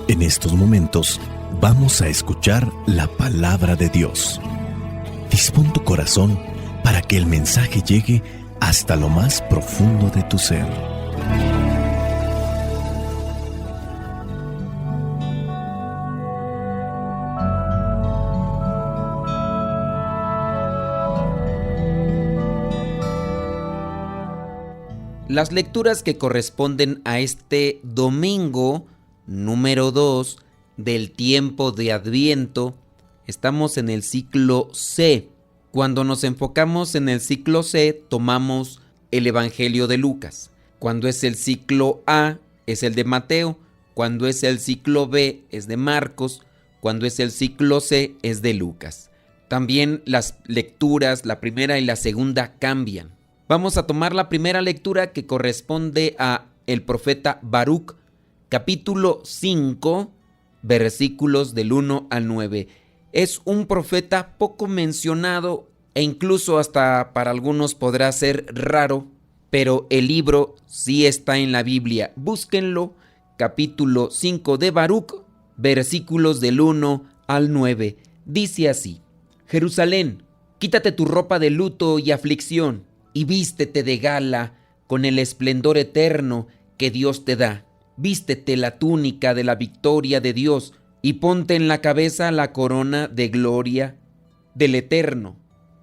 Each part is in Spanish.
En estos momentos vamos a escuchar la palabra de Dios. Dispón tu corazón para que el mensaje llegue hasta lo más profundo de tu ser. Las lecturas que corresponden a este domingo número 2 del tiempo de Adviento, estamos en el ciclo C. Cuando nos enfocamos en el ciclo C, tomamos el Evangelio de Lucas. Cuando es el ciclo A, es el de Mateo. Cuando es el ciclo B, es de Marcos. Cuando es el ciclo C, es de Lucas. También las lecturas, la primera y la segunda, cambian. Vamos a tomar la primera lectura que corresponde a el profeta Baruc, capítulo 5, versículos del 1 al 9. Es un profeta poco mencionado e incluso hasta para algunos podrá ser raro, pero el libro sí está en la Biblia. Búsquenlo, capítulo 5 de Baruc, versículos del 1 al 9. Dice así: Jerusalén, quítate tu ropa de luto y aflicción, y vístete de gala con el esplendor eterno que Dios te da. Vístete la túnica de la victoria de Dios y ponte en la cabeza la corona de gloria del Eterno.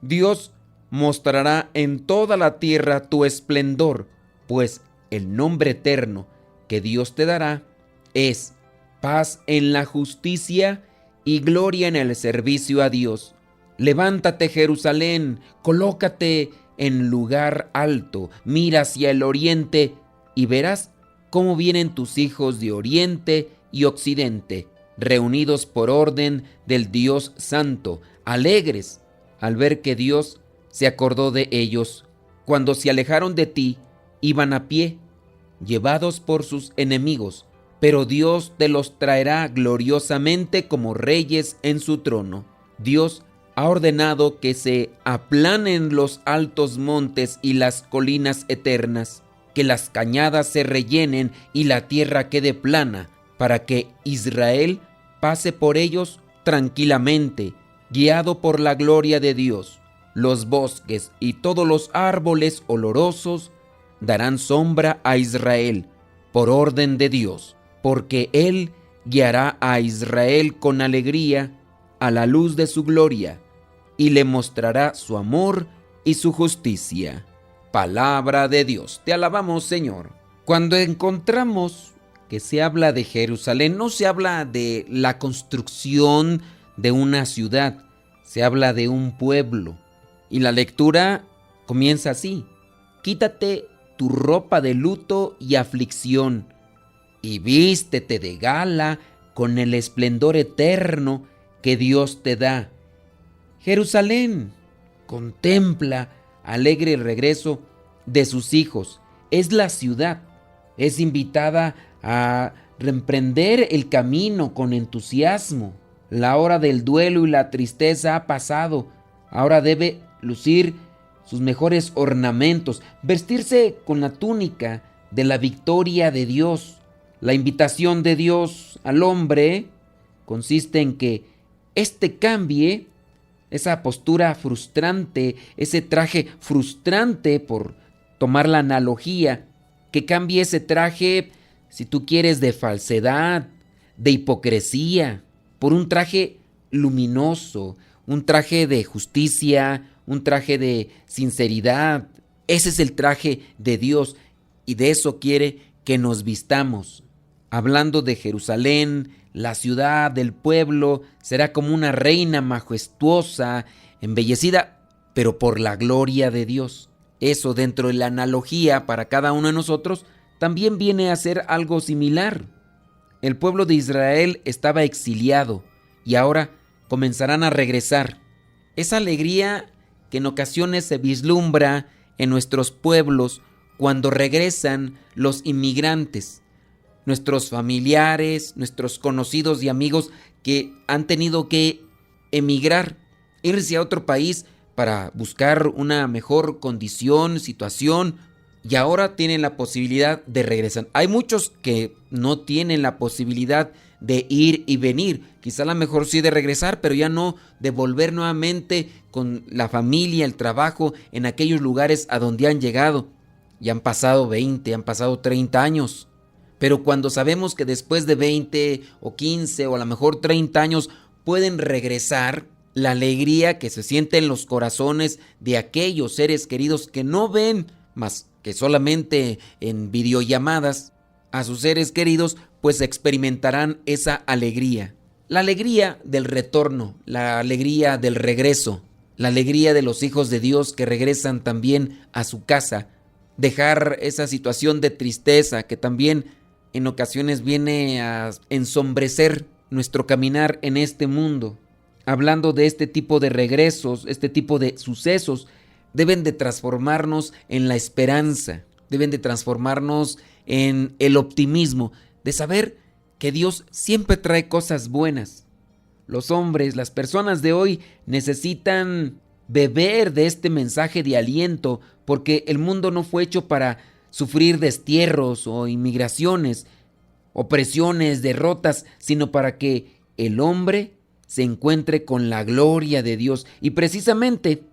Dios mostrará en toda la tierra tu esplendor, pues el nombre eterno que Dios te dará es paz en la justicia y gloria en el servicio a Dios. Levántate, Jerusalén, colócate en lugar alto, mira hacia el oriente y verás cómo vienen tus hijos de oriente y occidente, reunidos por orden del Dios Santo, alegres al ver que Dios se acordó de ellos. Cuando se alejaron de ti, iban a pie, llevados por sus enemigos, pero Dios te los traerá gloriosamente como reyes en su trono. Dios ha ordenado que se aplanen los altos montes y las colinas eternas, que las cañadas se rellenen y la tierra quede plana, para que Israel pase por ellos tranquilamente, guiado por la gloria de Dios. Los bosques y todos los árboles olorosos darán sombra a Israel, por orden de Dios, porque Él guiará a Israel con alegría a la luz de su gloria, y le mostrará su amor y su justicia. Palabra de Dios. Te alabamos, Señor. Cuando encontramos que se habla de Jerusalén, no se habla de la construcción de una ciudad, se habla de un pueblo. Y la lectura comienza así: quítate tu ropa de luto y aflicción, y vístete de gala con el esplendor eterno que Dios te da. Jerusalén contempla alegre el regreso de sus hijos. Es la ciudad. Es invitada a reemprender el camino con entusiasmo. La hora del duelo y la tristeza ha pasado. Ahora debe lucir sus mejores ornamentos, vestirse con la túnica de la victoria de Dios. La invitación de Dios al hombre consiste en que éste cambie esa postura frustrante, ese traje frustrante, por tomar la analogía, que cambie ese traje, si tú quieres, de falsedad, de hipocresía, por un traje luminoso, un traje de justicia, un traje de sinceridad. Ese es el traje de Dios y de eso quiere que nos vistamos. Hablando de Jerusalén, la ciudad del pueblo será como una reina majestuosa, embellecida, pero por la gloria de Dios. Eso, dentro de la analogía para cada uno de nosotros, también viene a ser algo similar. El pueblo de Israel estaba exiliado y ahora comenzarán a regresar. Esa alegría que en ocasiones se vislumbra en nuestros pueblos cuando regresan los inmigrantes, nuestros familiares, nuestros conocidos y amigos que han tenido que emigrar, irse a otro país para buscar una mejor condición, situación, y ahora tienen la posibilidad de regresar. Hay muchos que no tienen la posibilidad de ir y venir, quizá a lo mejor sí de regresar, pero ya no de volver nuevamente con la familia, el trabajo, en aquellos lugares a donde han llegado. Ya han pasado 20, han pasado 30 años. Pero cuando sabemos que después de 20 o 15 o a lo mejor 30 años pueden regresar, la alegría que se siente en los corazones de aquellos seres queridos que no ven más que solamente en videollamadas a sus seres queridos, pues experimentarán esa alegría. La alegría del retorno, la alegría del regreso, la alegría de los hijos de Dios que regresan también a su casa. Dejar esa situación de tristeza que también en ocasiones viene a ensombrecer nuestro caminar en este mundo. Hablando de este tipo de regresos, este tipo de sucesos, deben de transformarnos en la esperanza, deben de transformarnos en el optimismo, de saber que Dios siempre trae cosas buenas. Los hombres, las personas de hoy necesitan beber de este mensaje de aliento, porque el mundo no fue hecho para sufrir destierros o inmigraciones, opresiones, derrotas, sino para que el hombre se encuentre con la gloria de Dios. Y precisamente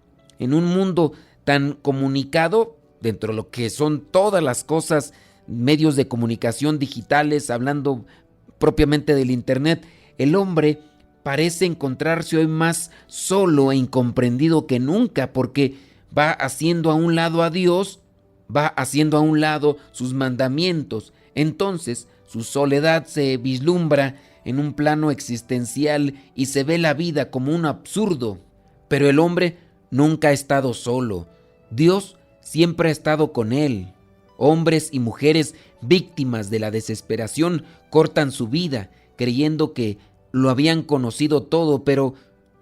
en un mundo tan comunicado, dentro de lo que son todas las cosas, medios de comunicación digitales, hablando propiamente del internet, el hombre parece encontrarse hoy más solo e incomprendido que nunca, porque va haciendo a un lado a Dios, va haciendo a un lado sus mandamientos. Entonces su soledad se vislumbra en un plano existencial y se ve la vida como un absurdo. Pero el hombre nunca ha estado solo. Dios siempre ha estado con él. Hombres y mujeres víctimas de la desesperación cortan su vida creyendo que lo habían conocido todo, pero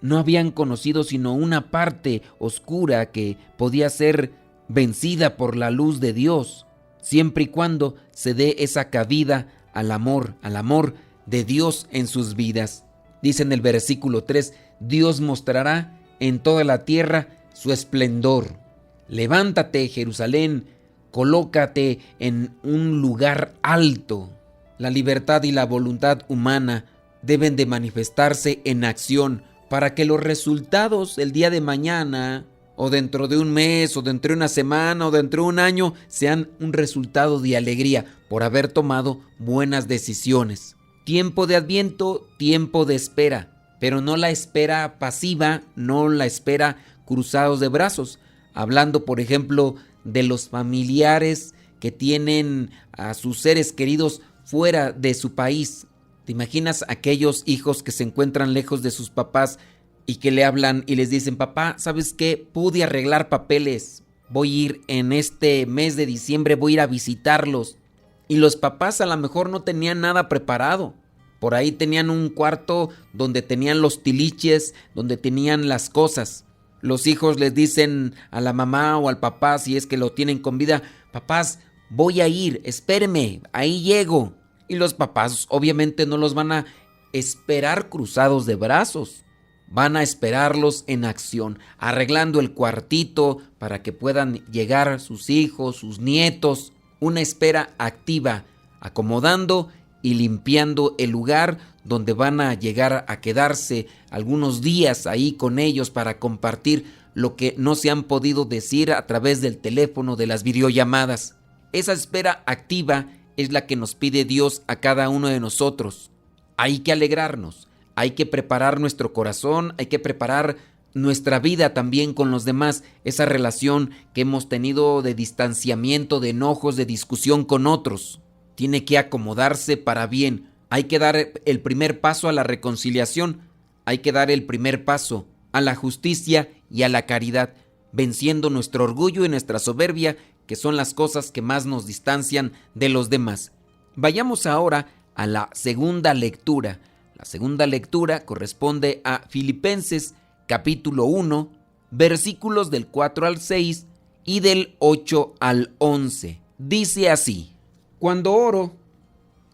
no habían conocido sino una parte oscura que podía ser vencida por la luz de Dios, siempre y cuando se dé esa cabida al amor de Dios en sus vidas. Dice en el versículo 3, Dios mostrará en toda la tierra su esplendor. Levántate, Jerusalén, colócate en un lugar alto. La libertad y la voluntad humana deben de manifestarse en acción para que los resultados el día de mañana, o dentro de un mes, o dentro de una semana, o dentro de un año, sean un resultado de alegría por haber tomado buenas decisiones. Tiempo de Adviento, tiempo de espera, pero no la espera pasiva, no la espera cruzados de brazos. Hablando, por ejemplo, de los familiares que tienen a sus seres queridos fuera de su país. ¿Te imaginas aquellos hijos que se encuentran lejos de sus papás y que le hablan y les dicen, papá, ¿sabes qué? Pude arreglar papeles, voy a ir en este mes de diciembre, voy a ir a visitarlos. Y los papás a lo mejor no tenían nada preparado. Por ahí tenían un cuarto donde tenían los tiliches, donde tenían las cosas. Los hijos les dicen a la mamá o al papá, si es que lo tienen con vida, papás, voy a ir, espéreme, ahí llego. Y los papás obviamente no los van a esperar cruzados de brazos. Van a esperarlos en acción, arreglando el cuartito para que puedan llegar sus hijos, sus nietos. Una espera activa, acomodando y limpiando el lugar donde van a llegar a quedarse algunos días ahí con ellos para compartir lo que no se han podido decir a través del teléfono, de las videollamadas. Esa espera activa es la que nos pide Dios a cada uno de nosotros. Hay que alegrarnos, hay que preparar nuestro corazón, hay que preparar nuestra vida también con los demás, esa relación que hemos tenido de distanciamiento, de enojos, de discusión con otros. Tiene que acomodarse para bien. Hay que dar el primer paso a la reconciliación, hay que dar el primer paso a la justicia y a la caridad, venciendo nuestro orgullo y nuestra soberbia, que son las cosas que más nos distancian de los demás. Vayamos ahora a la segunda lectura. La segunda lectura corresponde a Filipenses capítulo 1, versículos del 4 al 6 y del 8 al 11. Dice así: Cuando oro,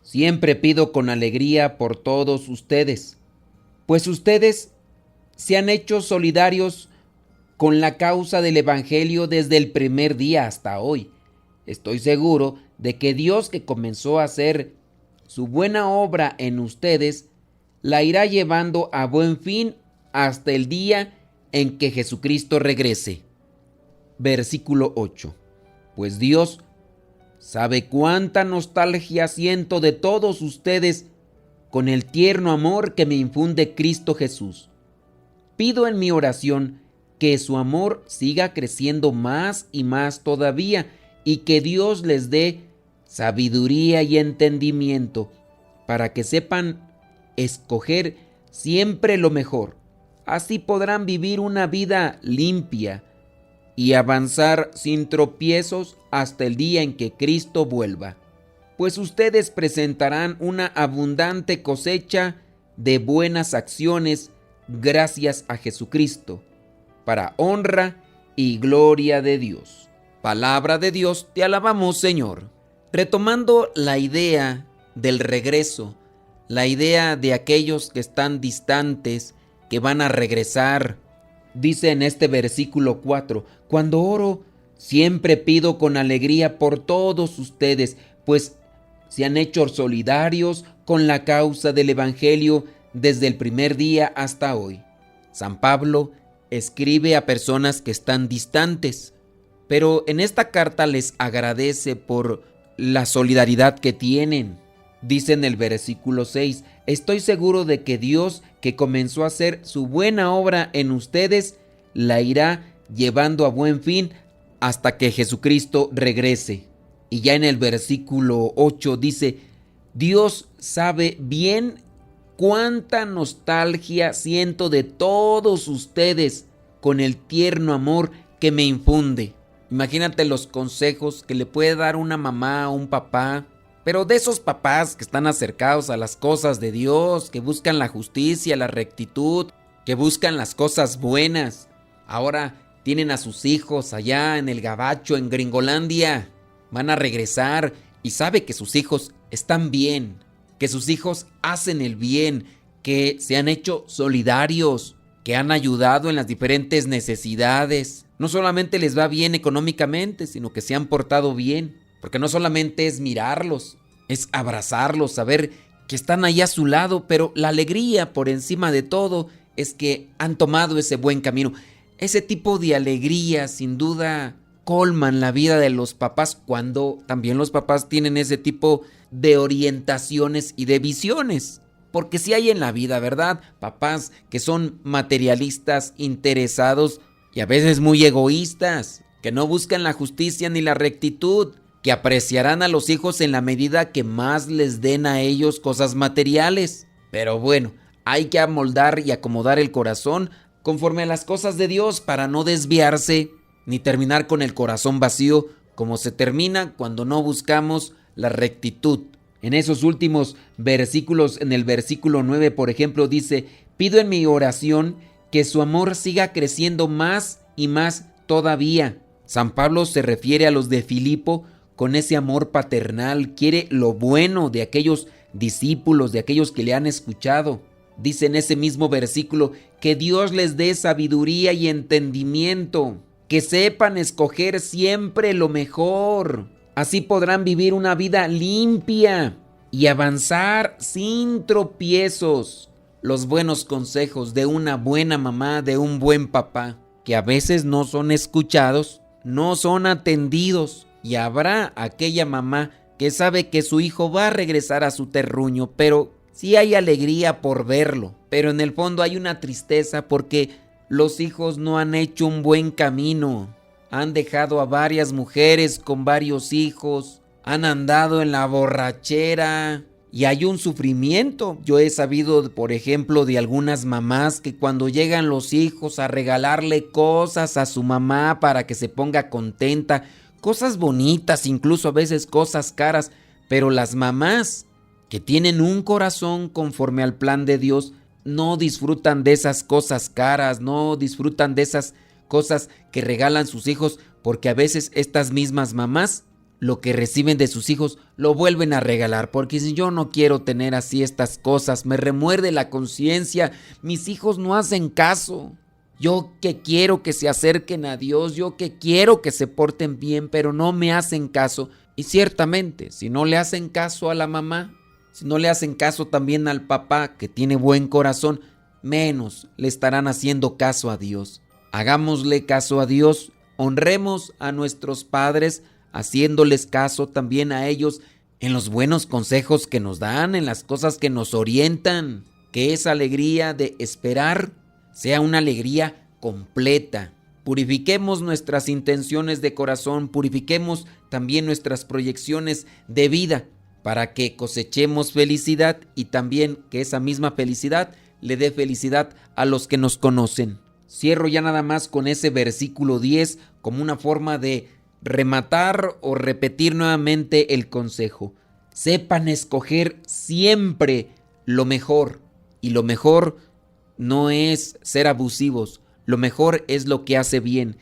siempre pido con alegría por todos ustedes, pues ustedes se han hecho solidarios con la causa del Evangelio desde el primer día hasta hoy. estoy seguro de que Dios, que comenzó a hacer su buena obra en ustedes, la irá llevando a buen fin hasta el día en que Jesucristo regrese. Versículo 8. Pues Dios sabe cuánta nostalgia siento de todos ustedes con el tierno amor que me infunde Cristo Jesús. Pido en mi oración que su amor siga creciendo más y más todavía, y que Dios les dé sabiduría y entendimiento para que sepan escoger siempre lo mejor. Así podrán vivir una vida limpia y avanzar sin tropiezos hasta el día en que Cristo vuelva. Pues ustedes presentarán una abundante cosecha de buenas acciones gracias a Jesucristo, para honra y gloria de Dios. Palabra de Dios, te alabamos, Señor. Retomando la idea del regreso, la idea de aquellos que están distantes, que van a regresar, dice en este versículo 4, cuando oro, siempre pido con alegría por todos ustedes, pues se han hecho solidarios con la causa del Evangelio desde el primer día hasta hoy. San Pablo escribe a personas que están distantes, pero en esta carta les agradece por la solidaridad que tienen. Dice en el versículo 6, estoy seguro de que Dios, que comenzó a hacer su buena obra en ustedes, la irá llevando a buen fin hasta que Jesucristo regrese. Y ya en el versículo 8 dice, Dios sabe bien cuánta nostalgia siento de todos ustedes con el tierno amor que me infunde. Imagínate los consejos que le puede dar una mamá o un papá, pero de esos papás que están acercados a las cosas de Dios, que buscan la justicia, la rectitud, que buscan las cosas buenas. Ahora tienen a sus hijos allá en el gabacho, en Gringolandia. Van a regresar y sabe que sus hijos están bien, que sus hijos hacen el bien, que se han hecho solidarios, que han ayudado en las diferentes necesidades. No solamente les va bien económicamente, sino que se han portado bien. Porque no solamente es mirarlos, es abrazarlos, saber que están ahí a su lado, pero la alegría por encima de todo es que han tomado ese buen camino. Ese tipo de alegría sin duda colman la vida de los papás cuando también los papás tienen ese tipo de orientaciones y de visiones. Porque sí hay en la vida, ¿verdad? Papás que son materialistas, interesados y a veces muy egoístas, que no buscan la justicia ni la rectitud, que apreciarán a los hijos en la medida que más les den a ellos cosas materiales. Pero bueno, hay que amoldar y acomodar el corazón conforme a las cosas de Dios para no desviarse ni terminar con el corazón vacío como se termina cuando no buscamos la rectitud. En esos últimos versículos, en el versículo 9, por ejemplo, dice, pido en mi oración que su amor siga creciendo más y más todavía. San Pablo se refiere a los de Filipo con ese amor paternal, quiere lo bueno de aquellos discípulos, de aquellos que le han escuchado. Dice en ese mismo versículo que Dios les dé sabiduría y entendimiento, que sepan escoger siempre lo mejor. Así podrán vivir una vida limpia y avanzar sin tropiezos. Los buenos consejos de una buena mamá, de un buen papá, que a veces no son escuchados, no son atendidos. Y habrá aquella mamá que sabe que su hijo va a regresar a su terruño, pero sí hay alegría por verlo. Pero en el fondo hay una tristeza porque los hijos no han hecho un buen camino. Han dejado a varias mujeres con varios hijos, han andado en la borrachera y hay un sufrimiento. Yo he sabido, por ejemplo, de algunas mamás que cuando llegan los hijos a regalarle cosas a su mamá para que se ponga contenta, cosas bonitas, incluso a veces cosas caras, pero las mamás que tienen un corazón conforme al plan de Dios no disfrutan de esas cosas caras, no disfrutan de esas cosas que regalan sus hijos, porque a veces estas mismas mamás lo que reciben de sus hijos lo vuelven a regalar, porque si yo no quiero tener así estas cosas, me remuerde la conciencia, mis hijos no hacen caso. Yo que quiero que se acerquen a Dios, yo que quiero que se porten bien, pero no me hacen caso. Y ciertamente, si no le hacen caso a la mamá, si no le hacen caso también al papá, que tiene buen corazón, menos le estarán haciendo caso a Dios. Hagámosle caso a Dios, honremos a nuestros padres, haciéndoles caso también a ellos en los buenos consejos que nos dan, en las cosas que nos orientan. Que esa alegría de esperar sea una alegría completa. Purifiquemos nuestras intenciones de corazón, purifiquemos también nuestras proyecciones de vida para que cosechemos felicidad y también que esa misma felicidad le dé felicidad a los que nos conocen. Cierro ya nada más con ese versículo 10 como una forma de rematar o repetir nuevamente el consejo. Sepan escoger siempre lo mejor, y lo mejor no es ser abusivos, lo mejor es lo que hace bien.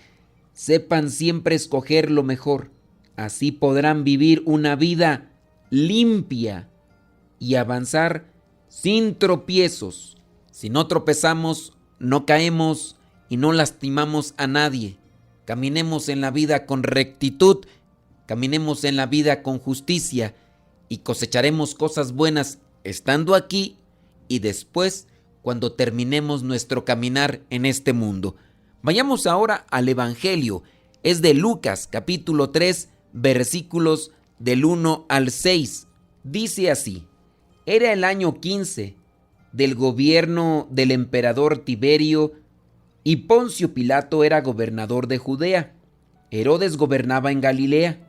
Sepan siempre escoger lo mejor, así podrán vivir una vida limpia y avanzar sin tropiezos. Si no tropezamos, no caemos y no lastimamos a nadie. Caminemos en la vida con rectitud, caminemos en la vida con justicia y cosecharemos cosas buenas estando aquí y después cuando terminemos nuestro caminar en este mundo. Vayamos ahora al Evangelio. Es de Lucas, capítulo 3, versículos del 1 al 6. Dice así: Era el año 15 del gobierno del emperador Tiberio y Poncio Pilato era gobernador de Judea. Herodes gobernaba en Galilea.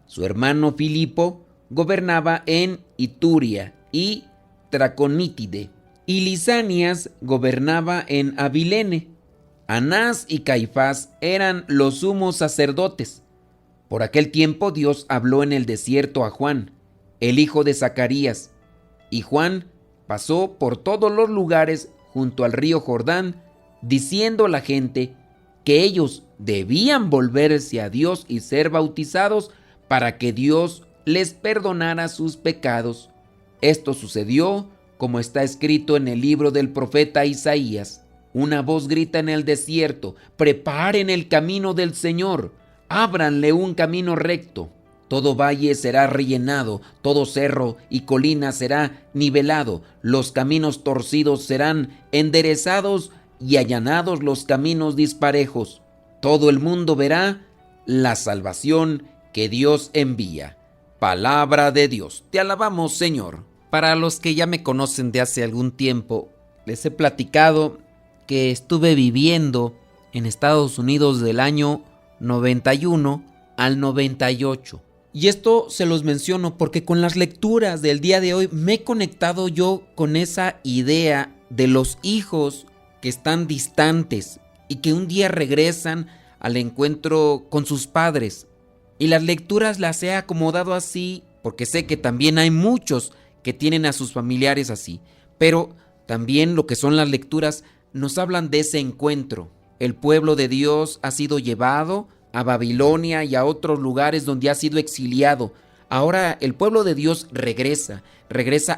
Su hermano Filipo gobernaba en Ituria y Traconítide. Y Lisanias gobernaba en Abilene. Anás y Caifás eran los sumos sacerdotes. Por aquel tiempo Dios habló en el desierto a Juan, el hijo de Zacarías, y Juan pasó por todos los lugares junto al río Jordán, diciendo a la gente que ellos debían volverse a Dios y ser bautizados para que Dios les perdonara sus pecados. Esto sucedió como está escrito en el libro del profeta Isaías. Una voz grita en el desierto: preparen el camino del Señor, ábranle un camino recto. Todo valle será rellenado, todo cerro y colina será nivelado, los caminos torcidos serán enderezados y allanados los caminos disparejos. Todo el mundo verá la salvación que Dios envía. Palabra de Dios. Te alabamos, Señor. Para los que ya me conocen de hace algún tiempo, les he platicado que estuve viviendo en Estados Unidos del año 91 al 98. Y esto se los menciono porque con las lecturas del día de hoy me he conectado yo con esa idea de los hijos que están distantes y que un día regresan al encuentro con sus padres. Y las lecturas las he acomodado así porque sé que también hay muchos que tienen a sus familiares así. Pero también lo que son las lecturas nos hablan de ese encuentro. El pueblo de Dios ha sido llevado a Babilonia y a otros lugares donde ha sido exiliado. Ahora el pueblo de Dios regresa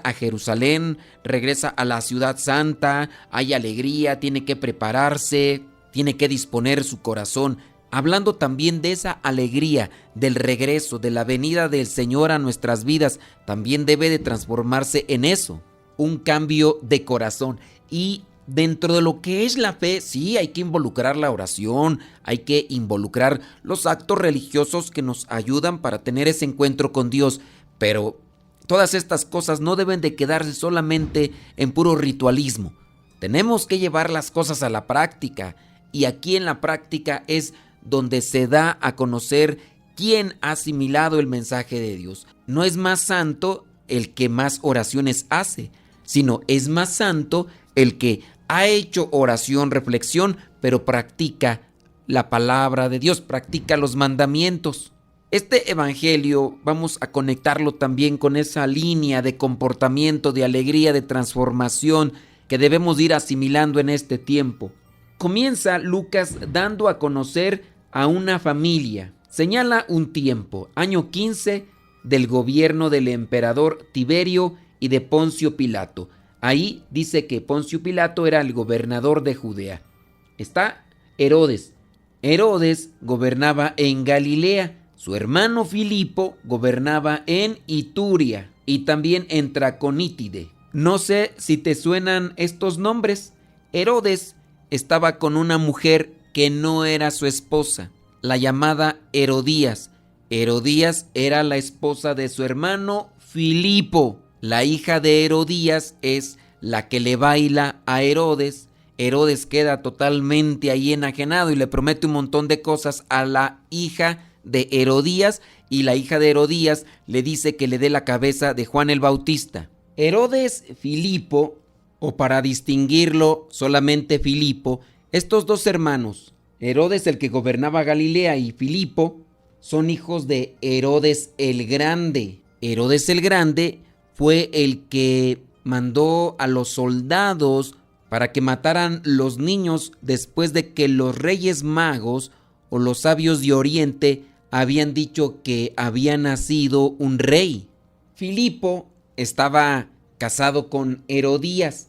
a Jerusalén, regresa a la ciudad santa, hay alegría, tiene que prepararse, tiene que disponer su corazón. Hablando también de esa alegría, del regreso, de la venida del Señor a nuestras vidas, también debe de transformarse en eso, un cambio de corazón. Y dentro de lo que es la fe, sí, hay que involucrar la oración, hay que involucrar los actos religiosos que nos ayudan para tener ese encuentro con Dios, pero todas estas cosas no deben de quedarse solamente en puro ritualismo. Tenemos que llevar las cosas a la práctica, y aquí en la práctica es donde se da a conocer quién ha asimilado el mensaje de Dios. No es más santo el que más oraciones hace, sino es más santo el que ha hecho oración, reflexión, pero practica la palabra de Dios, practica los mandamientos. Este evangelio vamos a conectarlo también con esa línea de comportamiento, de alegría, de transformación que debemos ir asimilando en este tiempo. Comienza Lucas dando a conocer a una familia. Señala un tiempo, año 15 del gobierno del emperador Tiberio y de Poncio Pilato. Ahí dice que Poncio Pilato era el gobernador de Judea. está Herodes. Herodes gobernaba en Galilea. Su hermano Filipo gobernaba en Ituria y también en Traconítide. No sé si te suenan estos nombres. Herodes estaba con una mujer que no era su esposa, la llamada Herodías. Herodías era la esposa de su hermano Filipo. La hija de Herodías es la que le baila a Herodes. Herodes queda totalmente ahí enajenado y le promete un montón de cosas a la hija de Herodías, y la hija de Herodías le dice que le dé la cabeza de Juan el Bautista. Herodes Filipo, o para distinguirlo solamente Filipo, estos dos hermanos, Herodes el que gobernaba Galilea y Filipo, son hijos de Herodes el Grande. Herodes el Grande fue el que mandó a los soldados para que mataran los niños después de que los reyes magos o los sabios de Oriente habían dicho que había nacido un rey. Filipo estaba casado con Herodías,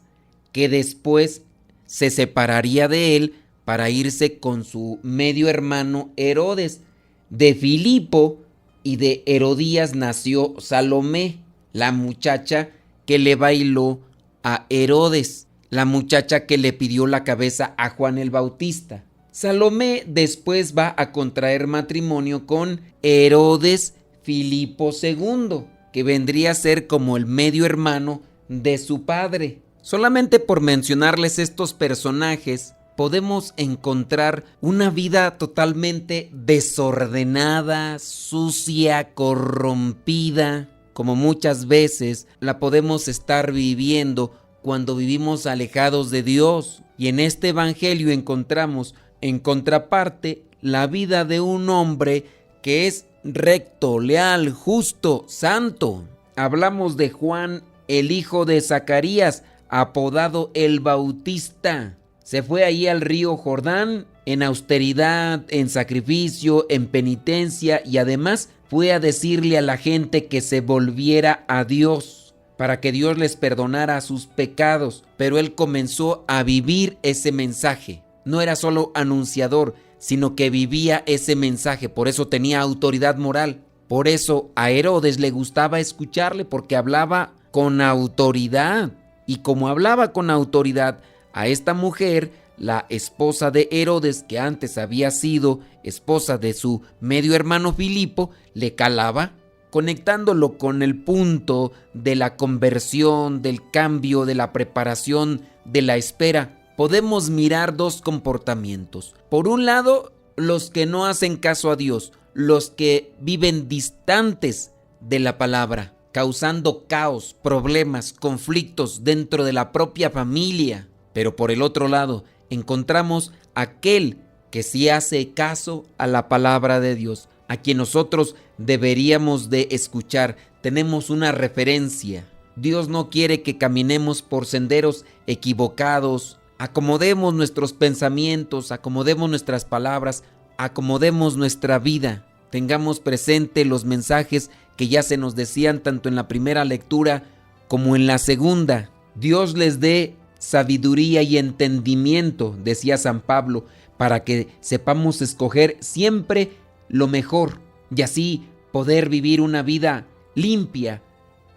que después se separaría de él para irse con su medio hermano Herodes. De Filipo y de Herodías nació Salomé, la muchacha que le bailó a Herodes, la muchacha que le pidió la cabeza a Juan el Bautista. Salomé después va a contraer matrimonio con Herodes Filipo II, que vendría a ser como el medio hermano de su padre. Solamente por mencionarles estos personajes, podemos encontrar una vida totalmente desordenada, sucia, corrompida, como muchas veces la podemos estar viviendo cuando vivimos alejados de Dios. Y en este evangelio encontramos en contraparte la vida de un hombre que es recto, leal, justo, santo. Hablamos de Juan, el hijo de Zacarías, apodado el Bautista. Se fue allí al río Jordán en austeridad, en sacrificio, en penitencia, y además fue a decirle a la gente que se volviera a Dios para que Dios les perdonara sus pecados. Pero él comenzó a vivir ese mensaje. No era solo anunciador, sino que vivía ese mensaje. Por eso tenía autoridad moral. Por eso a Herodes le gustaba escucharle, porque hablaba con autoridad. Y como hablaba con autoridad, a esta mujer, la esposa de Herodes, que antes había sido esposa de su medio hermano Filipo, le calaba, conectándolo con el punto de la conversión, del cambio, de la preparación, de la espera. Podemos mirar dos comportamientos. Por un lado, los que no hacen caso a Dios, los que viven distantes de la palabra, causando caos, problemas, conflictos dentro de la propia familia. Pero por el otro lado, encontramos aquel que sí hace caso a la palabra de Dios, a quien nosotros deberíamos de escuchar. Tenemos una referencia. Dios no quiere que caminemos por senderos equivocados. Acomodemos nuestros pensamientos, acomodemos nuestras palabras, acomodemos nuestra vida. Tengamos presente los mensajes que ya se nos decían tanto en la primera lectura como en la segunda. Dios les dé sabiduría y entendimiento, decía San Pablo, para que sepamos escoger siempre lo mejor y así poder vivir una vida limpia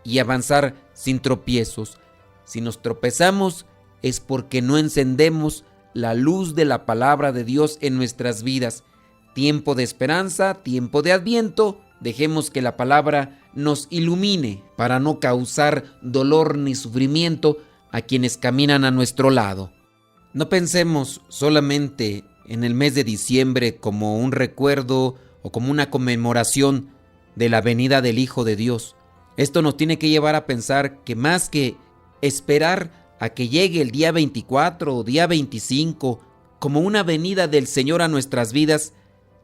y avanzar sin tropiezos. Si nos tropezamos, es porque no encendemos la luz de la palabra de Dios en nuestras vidas. Tiempo de esperanza, tiempo de Adviento, dejemos que la palabra nos ilumine para no causar dolor ni sufrimiento a quienes caminan a nuestro lado. No pensemos solamente en el mes de diciembre como un recuerdo o como una conmemoración de la venida del Hijo de Dios. Esto nos tiene que llevar a pensar que más que esperar a que llegue el día 24 o día 25 como una venida del Señor a nuestras vidas,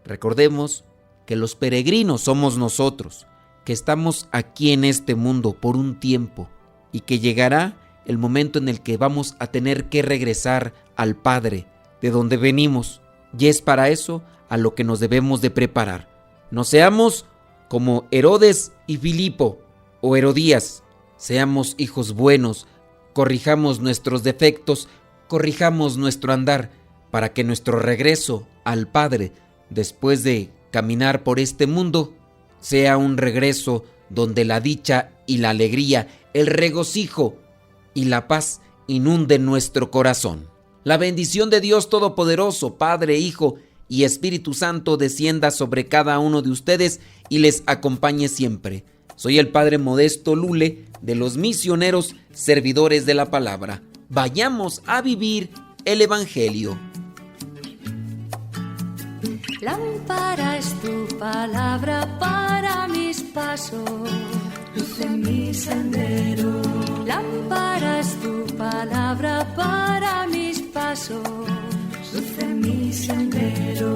recordemos que los peregrinos somos nosotros, que estamos aquí en este mundo por un tiempo y que llegará el momento en el que vamos a tener que regresar al Padre, de donde venimos, y es para eso a lo que nos debemos de preparar. No seamos como Herodes y Filipo o Herodías, seamos hijos buenos, corrijamos nuestros defectos, corrijamos nuestro andar, para que nuestro regreso al Padre, después de caminar por este mundo, sea un regreso donde la dicha y la alegría, el regocijo y la paz inunden nuestro corazón. La bendición de Dios Todopoderoso, Padre, Hijo y Espíritu Santo descienda sobre cada uno de ustedes y les acompañe siempre. Soy el Padre Modesto Lule, de los misioneros servidores de la palabra. Vayamos a vivir el Evangelio. Lámpara es tu palabra para mis pasos, luz en mi sendero. Lámpara es tu palabra para mis pasos, luz en mi sendero.